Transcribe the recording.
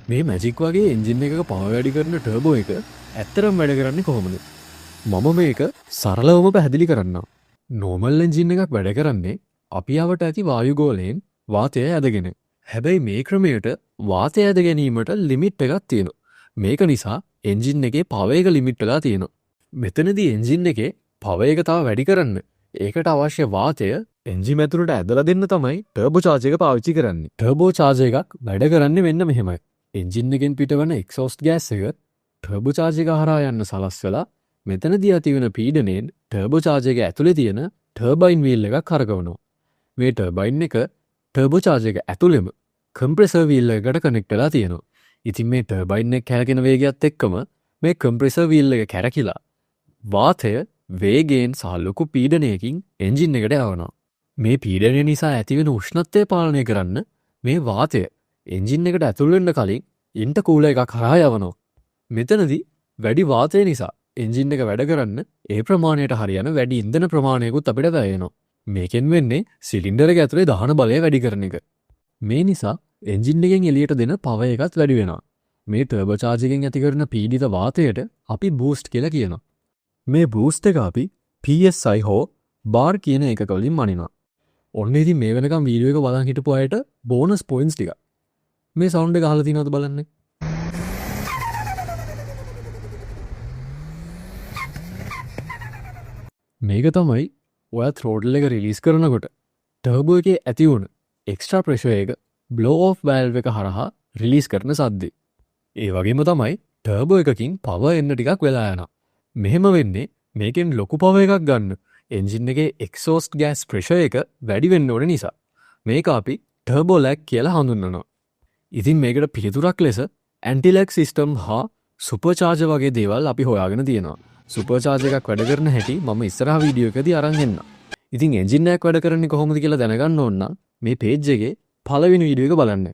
මේ මැජික් වගේ එන්ජින් එකක පවර් වැඩි කරන ටර්බෝ එක ඇත්තරම වැඩ කරන්නේ කොහොමද? මම මේක සරලවම පැහැදිලි කරන්නම්. නෝමල් එන්ජින් එකක් වැඩ කරන්නේ අපි අවට ඇති වායුගෝලයෙන් වාතය ඇදගෙන. හැබැයි මේ ක්‍රමයට වාතය ඇද ගැනීමට ලිමිට් එකක් තියෙනවා. මේක නිසා එන්ජින් එකේ පවර් එක ලිමිට් වෙලා තියෙනවා. මෙතනදී එන්ජින් එකේ පවර් එක තව වැඩි කරන්න ඒකට අවශ්‍ය වාතය එන්ජින් ඇතුළට ඇදලා දෙන්න තමයි ටර්බෝ චාර්ජර් එක පාවිච්චි කරන්නේ. ටර්බෝ චාර්ජර් එකක් වැඩ කරන්නේ මෙන්න මෙහෙමයි. එන්ජින් එකෙන් පිටවන එක්සෝස්ට් ගෑස් එක ටර්බෝ චාර්ජර් එක හරහා යන්න සලස්වලා මෙතනදී ඇතිවන පීඩනයෙන් ටර්බෝ චාර්ජර් එක ඇතුලේ තියෙන ටර්බයින් වීල් එකක් කරකවනවා. මේ ටර්බයින් එක ටර්බෝ චාර්ජර් එක ඇතුලෙම කම්ප්‍රෙසර් වීල් එකකට කනෙක්ට් වෙලා තියෙනවා. ඉතින් මේ ටර්බයින් එක කැරකෙන වේගයත් එක්කම මේ කම්ප්‍රෙසර් වීල් එක කැරකිලා වාතය වේගයෙන් සහ ලොකු පීඩනයකින් එන්ජින් එකට යවනවා. මේ පීඩනය නිසා ඇතිවෙන උෂ්ණත්වය පාලනය කරන්න මේ වාතය එන්ජින් එකට ඇතුල් වෙන්න කලින් ඉන්ටර්කූලර් එකක් හරහා යවනවා. මෙතනදී වැඩි වාතය නිසා එන්ජින් එක වැඩ කරන්න ඒ ප්‍රමාණයට හරියන වැඩි ඉන්ධන ප්‍රමාණයකුත් අපිට වැය වෙනවා. මේකෙන් වෙන්නේ සිලින්ඩර් එක ඇතුලේ දහන බලය වැඩි කරන එක. මේ නිසා එන්ජින් එකෙන් එළියට දෙන පවර් එකත් වැඩි වෙනවා. මේ ටර්බෝ චාර්ජර් එකෙන් ඇති කරන පීඩිත වාතයට අපි බූස්ට් කියලා කියනවා. මේ බූස්ට් එක අපි PSI හෝ බාර් කියන එකක වලින් මනිනවා. ඔන්න ඉතින් මේ වෙනකම් වීඩියෝ එක බලන් හිටපු අයට බෝනස් පොයින්ට්ස් ටික. මේ සවුන්ඩ් එක අහලා තියෙනවද බලන්න. මේක තමයි ඔයා ත්‍රෝටල් එක රිලීස් කරනකොට ටර්බෝ එකේ ඇති වුණ එක්ස්ට්‍රා ප්‍රෙෂර් එක බ්ලෝ ඔෆ් වැල්ව් එක හරහා රිලීස් කරන සද්දේ. ඒ වගේම තමයි ටර්බෝ එකකින් පවර් එන්න ටිකක් වෙලා යනවා. මෙහෙම වෙන්නේ මේකෙන් ලොකු පවර් එකක් ගන්න එන්ජින් එකේ එක්සෝස්ට් ගෑස් ප්‍රෙෂර් එක වැඩි වෙන්න ඕන නිසා. මේක අපි ටර්බෝ ලැග් කියලා හඳුන්වනවා. ඉතින් මේකට පිළිතුරක් ලෙස ඇන්ටි ලැග් සිස්ටම් හා සුපර් චාර්ජර් වගේ දේවල් අපි හොයාගෙන තියෙනවා. සුපර් චාර්ජර් එකක් වැඩ කරන හැටි මම ඉස්සරහා වීඩියෝ එකදී අරන් එන්නම්. ඉතින් එන්ජින් එකක් වැඩ කරන්නේ කොහොමද කියලා දැනගන්න ඕන නම් මේ පේජ් එකේ පළවෙනි වීඩියෝ එක බලන්න.